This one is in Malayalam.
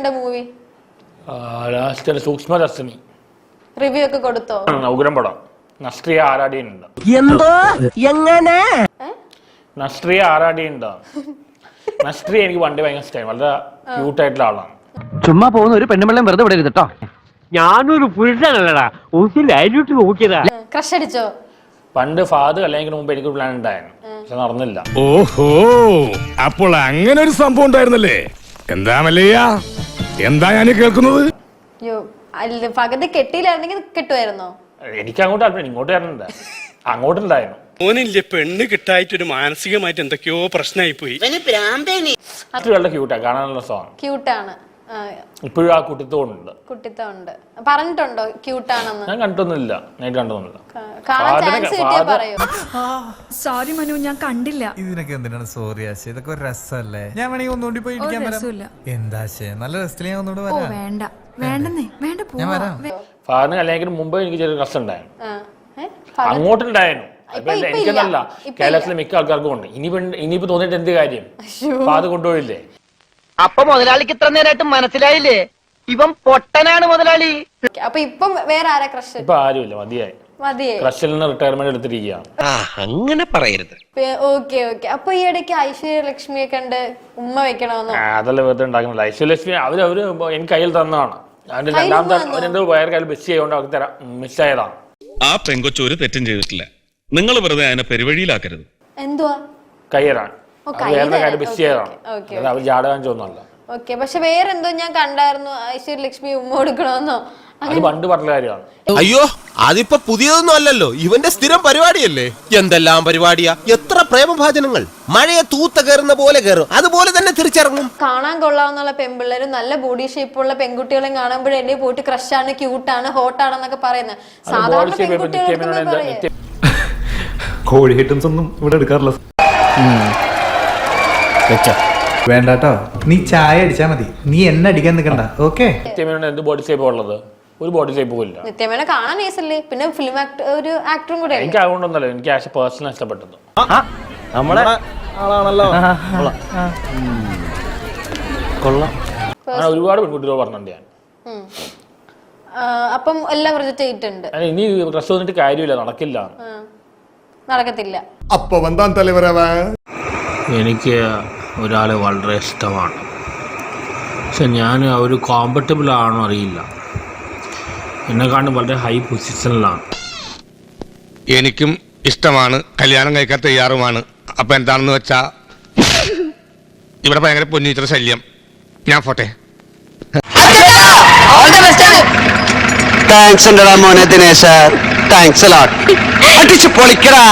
കണ്ട മൂവി? ലാസ്റ്റ് സൂക്ഷ്മദർശിനി. റിവ്യൂ ഒക്കെ കൊടുത്തോ? ഉഗ്രം പടം. നസ്രിയ ആരാടിയുണ്ട്. എന്തോ എങ്ങനെ നസ്രിയ ആരാടിയുണ്ട്. നസ്രിയ എനിക്ക് പണ്ട് ഭയങ്കര ഇഷ്ടമായി. വളരെ ക്യൂട്ടായിട്ടുള്ള ആളാണ്. ചുമ്മാ പോകുന്ന ഒരു പെണ്ണുമ്പിള്ളം വെറുതെ വിടരുത് കേട്ടോ. ഞാനൊരു പുരുഷനല്ലടാ, അതിലോട്ട് നോക്കിയതാ. ക്രഷ് അടിച്ചോ? പണ്ട് ഫാദർ കല്യാണിന് മുമ്പ് എനിക്കൊരു പ്ലാൻ ഉണ്ടായിരുന്നു, പക്ഷെ നടന്നില്ല. ഓഹോ, അപ്പോൾ അങ്ങനെ ഒരു സംഭവം ഉണ്ടായിരുന്നല്ലേ? എന്താ മല്ലയ്യ, എന്താ ഞാൻ കേൾക്കുന്നത്? പകുതി കെട്ടിയിലായിരുന്നെങ്കിൽ കിട്ടുമായിരുന്നോ? എനിക്ക് അങ്ങോട്ട് താല്പര്യം, ഇങ്ങോട്ട് വരണുണ്ട്. അങ്ങോട്ടുണ്ടായിരുന്നു. ഓനില്ലേ പെണ്ണ് കിട്ടായിട്ടൊരു മാനസികമായിട്ട് എന്തൊക്കെയോ പ്രശ്നമായി പോയി. വളരെ ക്യൂട്ടാ, കാണാനുള്ള സോങ് ക്യൂട്ടാണ്. ഇപ്പോഴും ആ കുട്ടിത്തോണ്ട് കുട്ടിത്തമുണ്ട്. പറഞ്ഞിട്ടുണ്ടോ ക്യൂട്ടാണെന്ന്? ഞാൻ കണ്ടൊന്നുമില്ല, നേരിട്ട് കണ്ടൊന്നുമില്ല. കാണാൻ ചാൻസ് കിട്ടിയാ പറയൂ. സോറി മനു, ഞാൻ കണ്ടില്ല. ഇതിനൊക്കെ എന്തിനാണ് സോറി ആശേ? ഇതൊക്കെ ഒരു രസമല്ലേ? ഞാൻ വേണമെങ്കിൽ ഒന്നുകൂടി പോയി ഇരിക്കാൻ വരാം. എന്താ ആശേ, നല്ല രസത്തിൽ ഞാൻ ഒന്നുകൂടി വരാം. വേണ്ട വേണ്ടെന്നേ, വേണ്ട, ഞാൻ വരാം. ഫാദറിന് കല്യാണിന് മുമ്പ് എനിക്ക് ചെറിയ രസം ഉണ്ടായിരുന്നു, അങ്ങോട്ടുണ്ടായിരുന്നു. എനിക്കെന്നല്ല, കേരളത്തിലെ മിക്ക ആൾക്കാർക്കും ഉണ്ട്. ഇനിയിപ്പോ തോന്നിട്ട് എന്ത് കാര്യം? ഫാദർ കൊണ്ടുപോയില്ലേ? അപ്പൊ മുതലാളിക്ക് ഇത്ര നേരമായിട്ട് മനസ്സിലായില്ലേ? ഇവൻ പൊട്ടനാണ് മുതലാളി. അപ്പൊ ഇപ്പം വേറെ ആരാ ക്രഷ്? ഇപ്പൊ ആരുമില്ല, മതിയായി. ക്രഷിൽ നിന്ന് റിട്ടയർമെന്റ് എടുത്തിരിക്കുകയാണ്. അങ്ങനെ പറയരുത്. Okay okay. അപ്പൊ ഈ ഇടയ്ക്ക് ഐശ്വര്യലക്ഷ്മിയെ കണ്ട് ഉമ്മ വെക്കണമെന്നോ? അതല്ല വെറുതെ ഉണ്ടാക്കുന്നില്ല. ഐശ്വര്യലക്ഷ്മി അവര് എനിക്ക് കയ്യിൽ തന്നതാണ്. അതിന്റെ രണ്ടാമത്തെ വേറെ കയ്യിൽ ബെസ്റ്റ് ചെയ്തുകൊണ്ട് അവർക്ക് തരാം, മിസ്സായതാണ്. ആ പെങ്കൊച്ചു ഒരു തെറ്റും ചെയ്തിട്ടില്ല. നിങ്ങൾ വെറുതെ അതിനെ പെരുവഴിയിലാക്കരുത്. എന്തുവാ? കയ്യറാൻ വേറെ കാര്യം ബെസ്റ്റ് ചെയ്തതാണ്. അവർ ജാടകാൻ ചോദിച്ചല്ല. ഓക്കെ. പക്ഷെ വേറെന്തോ ഞാൻ കണ്ടായിരുന്നു, ഐശ്വര്യലക്ഷ്മി ഉമ്മ കൊടുക്കണമെന്നോ? അത് പണ്ട് പറഞ്ഞ കാര്യമാണ്. അയ്യോ, അതിപ്പോ പുതിയതൊന്നും അല്ലല്ലോ, ഇവന്റെ സ്ഥിരം പരിപാടിയല്ലേ. എന്തെല്ലാം പരിപാടിയാ, എത്ര പ്രേമഭാജനങ്ങൾ. മഴയെ തൂത്ത കയറുന്ന പോലെ കയറും, അതുപോലെ തന്നെ തിരിച്ചിറങ്ങും. കാണാൻ കൊള്ളാവുന്ന പെൺപിള്ളേരും നല്ല ബോഡി ഷേപ്പുള്ള പെൺകുട്ടികളെയും കാണുമ്പോഴേ എന്നെ പോയിട്ട് ക്രഷാണ്, ക്യൂട്ടാണ്, ഹോട്ടാണെന്നൊക്കെ പറയുന്നത്. സാധാരണ പെൺകുട്ടികൾക്ക് കോഴി ഐറ്റംസ് ഒന്നും ഇവിടെ എടുക്കാറില്ല. വേണ്ടാട്ടോ, നീ ചായ അടിച്ചാ മതി, നീ എന്നെ അടിക്കാൻ നിൽക്കണ്ട. ഓക്കെ. എന്ത് ബോഡി ഷേപ്പ് ഉള്ളത്? ഒരു ബോഡി ഷേപ്പും ഇല്ല. നിത്യമേന കാണാൻ നൈസല്ലേ, പിന്നെ ഫിലിം ഒരു ആക്ടറും കൂടെ. എനിക്ക് അതുകൊണ്ടൊന്നല്ലോ, എനിക്ക് ആസ് എ പേഴ്സൺ ഇഷ്ടപ്പെട്ടത്. നമ്മളെ ആളാണല്ലോ. കൊള്ളാം. അങ്ങനെ ഒരുപാട് പെൺകുട്ടികൾ പറഞ്ഞിട്ടുണ്ട് ഞാൻ. അപ്പം എല്ലാം റിജക്ട് ചെയ്തിട്ടുണ്ട്. ഇനി ഡ്രസ് വന്നിട്ട് കാര്യമില്ല, നടക്കില്ല, നടക്കത്തില്ല. അപ്പൊ വന്താൻ തലവരവ. എനിക്ക് ഒരാളെ വളരെ ഇഷ്ടമാണ്, പക്ഷെ ഞാൻ ഒരു കോമ്പറ്റബിൾ ആണോ അറിയില്ല. എന്നെക്കാണ്ടും വളരെ ഹൈ പൊസിഷനിലാണ്. എനിക്കും ഇഷ്ടമാണ്, കല്യാണം കഴിക്കാൻ തയ്യാറുമാണ്. അപ്പൊ എന്താണെന്ന് വെച്ചാ ഇവിടെ ഭയങ്കര പൊന്നീറ്റർ ശല്യം. ഞാൻ പോട്ടെ. താങ്ക്സ് ഉണ്ടടാ മോനെ ദിനേശ, താങ്ക്സ് എ ലോട്ട്. അടിച്ചു പൊളിക്കടാ.